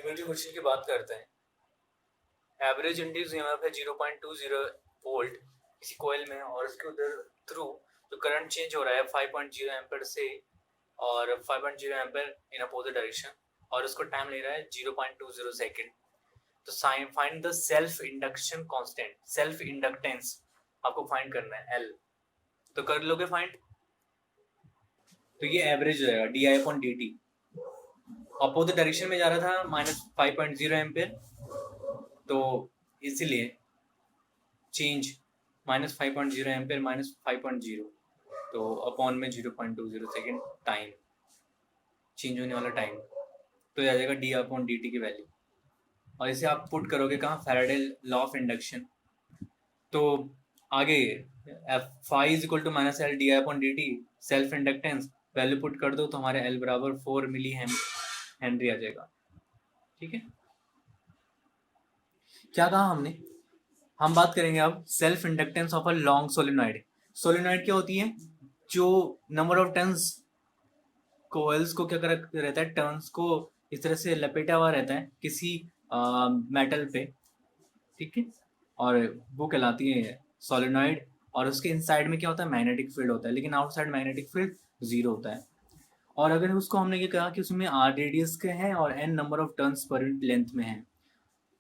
Similarity question की बात करते हैं। एवरेज इंड्यूस ईएमएफ है 0.20 वोल्ट किसी कॉइल में, और उसके उधर थ्रू जो करंट चेंज हो रहा है 5.0 एम्पेयर से और 5.0 एम्पेयर इन अपोजिट डायरेक्शन, और उसको टाइम ले रहा है 0.20 सेकेंड। तो find the self induction constant, self inductance आपको फाइंड करना है एल। तो कर लोगे फाइंड। तो ये एवरेज हो जाएगा D I upon D T. Opposite direction में जा रहा था -5.0 एम्पेयर, तो इसीलिए चेंज -5.0 एम्पेयर -5.0, तो अपॉन में 0.20 सेकेंड टाइम चेंज होने वाला टाइम, तो आ जाएगा डी अपॉन डी टी की वैल्यू। और इसे आप पुट करोगे कहाँ, फैराडे लॉ ऑफ इंडक्शन। तो आगे phi is equal to minus L D I upon D T, self inductance value put कर दो तो हमारे एल बराबर 4 मिली हेनरी आ जाएगा। ठीक है, क्या कहा हमने? हम बात करेंगे अब self inductance of a long solenoid. Solenoid क्या होती है? जो नंबर ऑफ टर्न्स कोयल्स को क्या रहता है, टर्न्स को इस तरह से लपेटा हुआ रहता है किसी मेटल पे, ठीक है, और वो कहलाती है सोलेनॉइड। और उसके इनसाइड में क्या होता है, मैग्नेटिक फील्ड होता है, लेकिन आउटसाइड मैग्नेटिक फील्ड 0 होता है। और अगर उसको हमने ये कहा कि उसमें r रेडियस के हैं और n नंबर ऑफ टर्न्स पर लेंथ में है,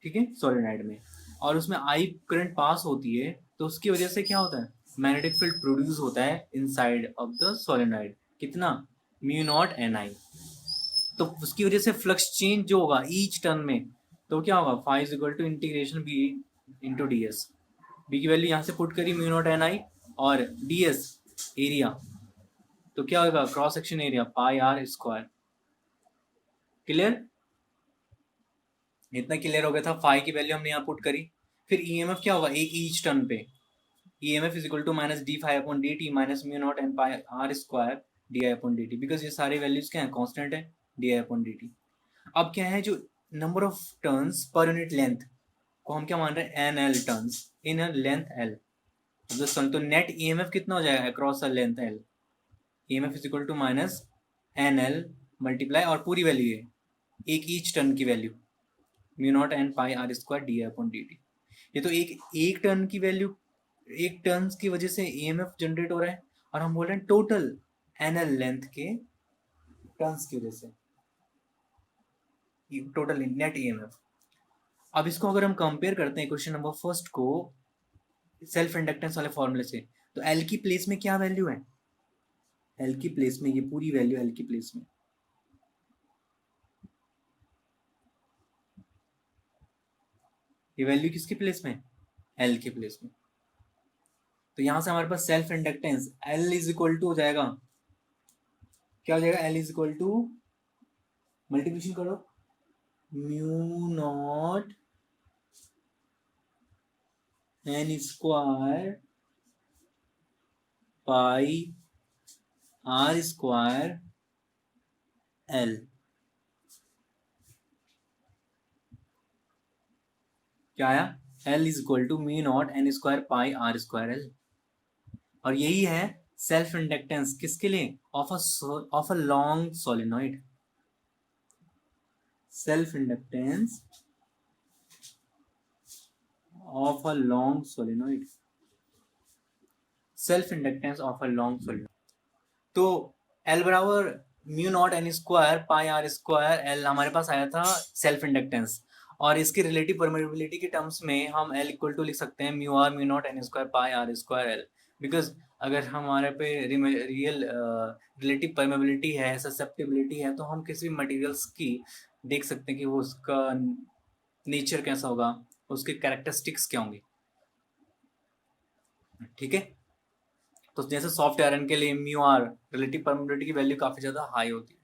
ठीक है, सोलेनॉइड में, और उसमें I करंट पास होती है, तो उसकी वजह से क्या होता है, मैग्नेटिक फील्ड प्रोड्यूस होता है इनसाइड ऑफ द सोलेनॉइड। कितना? μ0 Ni। तो उसकी वजह से फ्लक्स चेंज जो होगा ईच टर्न में, तो क्या होगा, phi is equal to integration B into D S. B की वैल्यू यहाँ से पुट करी μ0 Ni, और डी एस एरिया, तो क्या होगा, cross section area pi are square. Clear? इतना क्लियर हो गया था। फाई की वैल्यू हमने यहाँ पुट करी। फिर ईएमएफ क्या होगा एक ईच टर्न पे, EMF is equal to minus d phi upon D t minus μ0 n pi are square d I upon D t, because ये सारी वैल्यूज क्या है, कॉन्स्टेंट है, डी आई अपॉन डी टी। अब क्या है, जो नंबर ऑफ टर्न्स पर यूनिट लेंथ को हम क्या मान रहे हैं, n l turns in a length l. तो नेट ईएमएफ कितना हो जाएगा across a length l, EMF is equal to minus n l multiply, और पूरी वैल्यू है एक ईच टर्न की value μ0 n pi are square d I upon D t. ये तो एक टर्न की वैल्यू, एक टर्न की वजह से ईएमएफ जनरेट हो रहा है, और हम बोल रहे हैं टोटल एनएल लेंथ के टर्न्स की वजह से टोटल नेट ईएमएफ। अब इसको अगर हम कंपेयर करते हैं क्वेश्चन नंबर फर्स्ट को सेल्फ इंडक्टेंस वाले फॉर्मूले से, तो एल की प्लेस में क्या वैल्यू है, एल की प्लेस में ये पूरी वैल्यू एल की प्लेस में, ये वैल्यू किसकी प्लेस में, एल की प्लेस में। तो यहां से हमारे पास self inductance l is equal to हो जाएगा, क्या हो जाएगा, l is equal to multiplication करो μ0 n square pi are square l. क्या आया, l is equal to μ0 n square pi are square l. और यही है सेल्फ इंडक्टेंस किसके लिए, of a long solenoid. Self inductance of a long solenoid, self inductance of a long solenoid. तो l बराबर μ0 n square pi are square L हमारे पास आया था सेल्फ इंडक्टेंस, और इसकी रिलेटिव परमिटेबिलिटी के टर्म्स में हम एल इक्वल टू लिख सकते हैं μr μ0 n square pi are square l. Because अगर हमारे पे रियल रिलेटिव परमेबिलिटी है, ससेप्टेबिलिटी है, तो हम किसी भी मटेरियल्स की देख सकते हैं कि वो उसका नेचर कैसा होगा, उसके कैरेक्टरिस्टिक्स क्या होंगे। ठीक है, तो जैसे सॉफ्ट आयरन के लिए μr रिलेटिव परमेबिलिटी की वैल्यू काफी ज्यादा हाई होती है,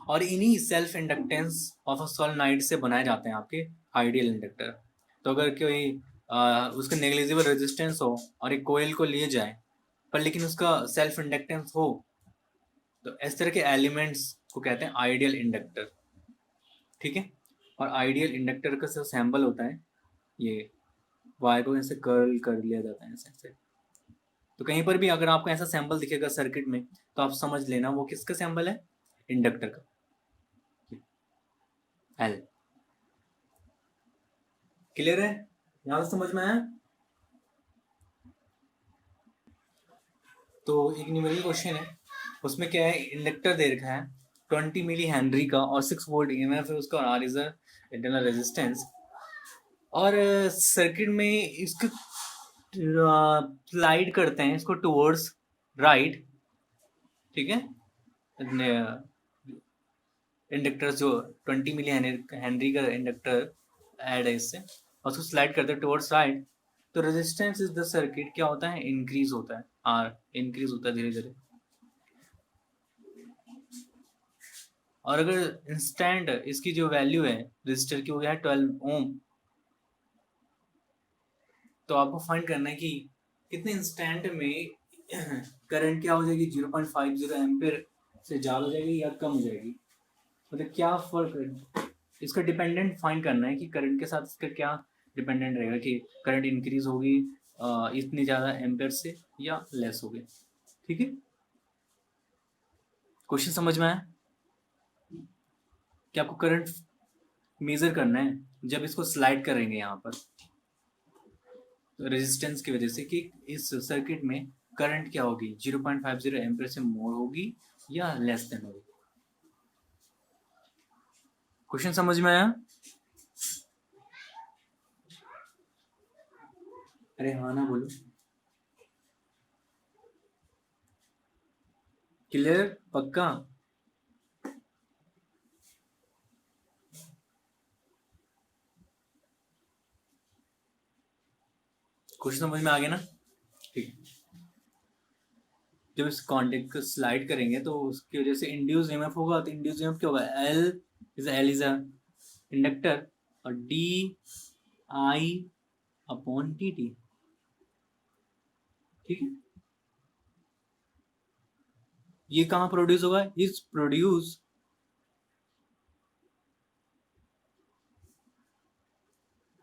और इन्हीं self inductance of a solenoid से बनाए जाते हैं आपके आइडियल इंडक्टर। तो अगर कोई उसका नेग्लिजिबल रेजिस्टेंस हो और एक कोयल को लिए जाए, पर लेकिन उसका सेल्फ इंडक्टेंस हो, तो इस तरह के एलिमेंट्स को कहते हैं आइडियल इंडक्टर। ठीक है, और आइडियल इंडक्टर का जो सैम्पल होता है, ये वायर को ऐसे कर्ल कर लिया जाता है ऐसे। तो कहीं पर भी अगर आपको ऐसा सैंपल दिखेगा सर्किट में, तो आप समझ लेना वो किसका सैंपल है, इंडक्टर का। एल। क्लियर है, यहां से समझ में आया? तो एक न्यूमेरिकल क्वेश्चन है, उसमें क्या है, इंडक्टर दे रखा है 20 मिली हेनरी का और 6 वोल्ट ईएमएफ है उसका, और आर इज इंटरनल रेजिस्टेंस, और सर्किट में इसको स्लाइड करते हैं इसको टुवर्ड्स राइट, ठीक है, इंडक्टर जो 20 मिली हेनरी का इंडक्टर ऐड है इससे, और उसको स्लाइड करते हैं टुवर्ड्स राइट, तो रेजिस्टेंस इज द सर्किट क्या होता है, इंक्रीज होता है, आर इंक्रीज होता है धीरे धीरे। और अगर इंस्टेंट इसकी जो वैल्यू है रेजिस्टर की हो गया है 12 ओम, तो आपको फाइंड करना है कि कितने इंस्टेंट में करंट क्या हो जाएगी, 0.50 एम्पियर से ज़्यादा हो जाएगी या कम हो जाएगी, मतलब क्या फर्क है, इसका डिपेंडेंट फाइंड करना है कि करंट के साथ इसका क्या डिपेंडेंट रहेगा, कि करंट इंक्रीज होगी इतनी ज़्यादा एम्पियर से या लेस होगी। ठीक है, क्वेश्चन समझ में आया? कि आपको करंट मेजर करना है जब इसको स्लाइड करेंगे यहाँ पर रेजिस्टेंस की वजह से, कि इस सर्किट में करंट क्या होगी, 0.50 एम्पियर से मोर होगी या लेस देन होगी। क्वेश्चन समझ में आया? अरे हाँ ना बोलो। क्लियर, पक्का? क्वेश्चन समझ में आ गया ना? ठीक, जब इस कॉन्टेक्ट को स्लाइड करेंगे तो उसकी वजह से इंड्यूस ईएमएफ होगा, तो इंड्यूस ईएमएफ क्या होगा, एल इज अ इंडक्टर और D I upon D T. ठीक है, ये कहाँ प्रोड्यूस होगा, is produce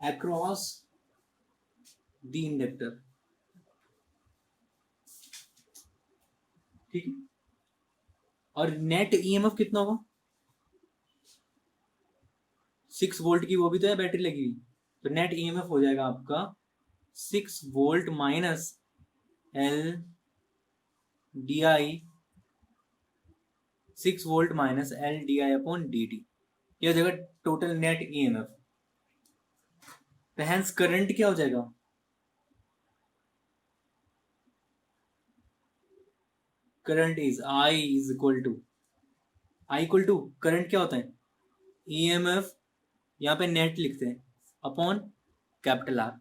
across the inductor. ठीक है, और नेट ईएमएफ कितना होगा, 6 वोल्ट की वो भी तो है बैटरी लगी हुई, तो नेट ईएमएफ हो जाएगा आपका 6 volt minus L D I, 6 volt minus L D I upon D T, यह हो जाएगा टोटल नेट ईएमएफ। तो हैंस करंट क्या हो जाएगा, current is I is equal to current क्या होता है, ईएमएफ, यहाँ पे नेट लिखते हैं upon capital R,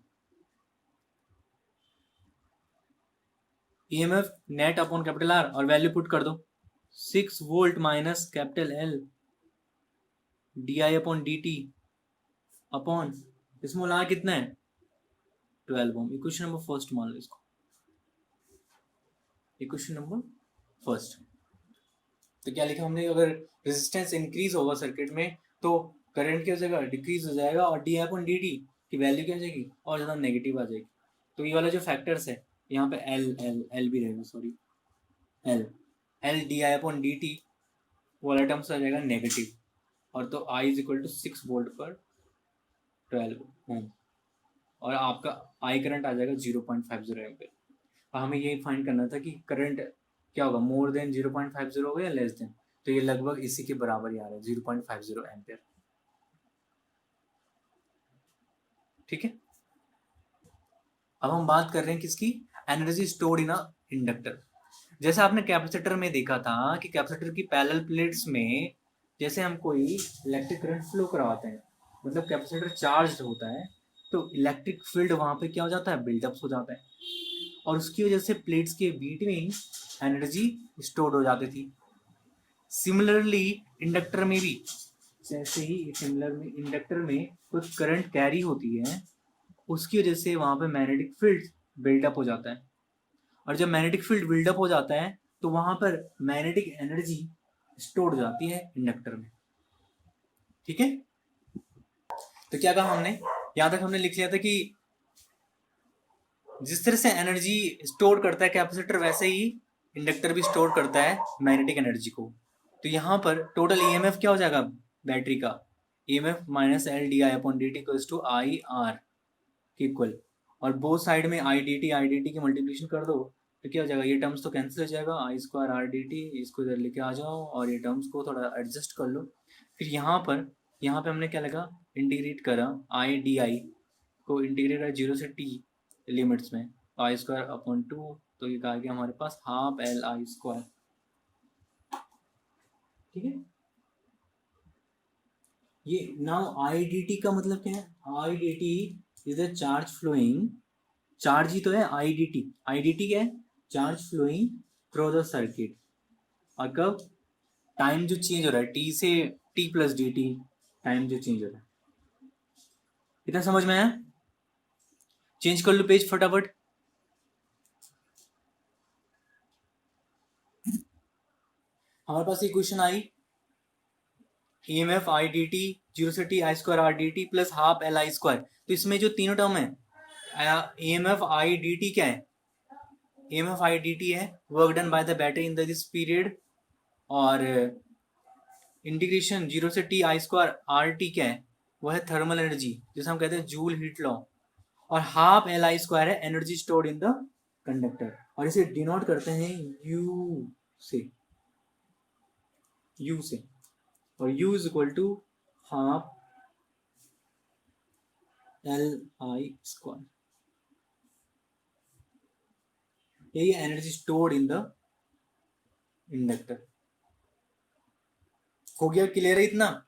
EMF net upon capital R, और वैल्यू पुट कर दो 6 volt minus capital L D I upon D T upon small are कितना है 12 ओम। इक्वेशन नंबर फर्स्ट मान लो इसको, इक्वेशन नंबर फर्स्ट। तो क्या लिखा हमने, अगर रेजिस्टेंस इंक्रीज होगा सर्किट में तो करंट क्या हो जाएगा, डिक्रीज हो जाएगा, और डी अपॉन डी टी की वैल्यू क्या हो जाएगी, और ज़्यादा नेगेटिव आ जाएगी। तो ये वाला जो फैक्टर्स है यहाँ पे एल भी रहेगा, सॉरी एल डी आई अपॉन डी टी वाला टर्म्स आ जाएगा नेगेटिव, और तो आई इज इक्वल टू 6 वोल्ट पर 12 ओम, और आपका आई करंट आ जाएगा 0.50 एम्पियर। और हमें ये फाइंड करना था कि करंट क्या होगा, मोर देन 0.50 होगा या लेस देन, तो ये लगभग इसी के बराबर ही आ रहा है 0.50 एम्पियर। ठीक है, अब हम बात कर रहे हैं किसकी, एनर्जी स्टोर्ड इन अ इंडक्टर। जैसे आपने कैपेसिटर में देखा था कि कैपेसिटर की पैरेलल प्लेट्स में जैसे हम कोई इलेक्ट्रिक करंट फ्लो करवाते हैं, मतलब कैपेसिटर चार्ज होता है तो इलेक्ट्रिक फील्ड वहां पे क्या हो जाता है, बिल्डअप हो जाता है, और उसकी वजह से प्लेट्स के बीटवीन एनर्जी स्टोर्ड हो जाती थी। सिमिलरली इंडक्टर में भी जैसे ही इंडक्टर में कुछ करंट कैरी होती है, उसकी वजह से वहां पे मैग्नेटिक फील्ड बिल्डअप हो जाता है, और जब मैग्नेटिक फील्ड बिल्डअप हो जाता है तो वहां पर मैग्नेटिक एनर्जी स्टोर हो जाती है इंडक्टर में। ठीक है, तो क्या कहा हमने, यहां तक हमने लिख लिया था कि जिस तरह से एनर्जी स्टोर करता है कैपेसिटर, वैसे ही इंडक्टर भी स्टोर करता है मैग्नेटिक एनर्जी को। तो यहाँ पर टोटल ईएमएफ क्या हो जाएगा बैटरी का, EMF minus L D I upon D T equals to I R के इक्वल, और बोथ साइड में आई डी टी की मल्टीप्लिकेशन कर दो तो क्या हो जाएगा, ये टर्म्स तो कैंसिल हो जाएगा, आई स्क्वायर आर डी टी, इसको इधर लेके आ जाओ और ये टर्म्स को थोड़ा एडजस्ट कर लो। फिर यहाँ पे हमने क्या लगा, इंटीग्रेट करा आई डी आई को, इंटीग्रेट करा 0 से t लिमिट्स में, आई स्क्वायर अपॉन 2, तो ये कहा गया हमारे पास हाफ एल आई स्क्वायर। ठीक है, ये नाउ आई डी टी का मतलब क्या है, i D t is the charge flowing, charge ही तो है आई डी टी क्या है, charge flowing through the circuit. और कब, टाइम जो चेंज हो रहा है टी से T plus D T, time जो चेंज हो रहा है। इतना समझ में आया? चेंज कर लो पेज फटाफट। हमारे पास ये question I, EMF I D T 0 से t I square R D T plus half l i square, तो इसमें जो तीनों टर्म है, EMF आई डी टी क्या है, EMF आई डी टी है work done by the battery in this period, और इंटीग्रेशन 0 से t आई स्क्वायर आर टी क्या है, वो है थर्मल एनर्जी जिसे हम कहते हैं जूल हीट लॉ, और हाफ एल आई स्क्वायर है energy stored in the conductor, और इसे डिनोट करते हैं यू से, यू से, और U is equal to half l i square, यही energy stored in the inductor. हो गया क्लियर है इतना?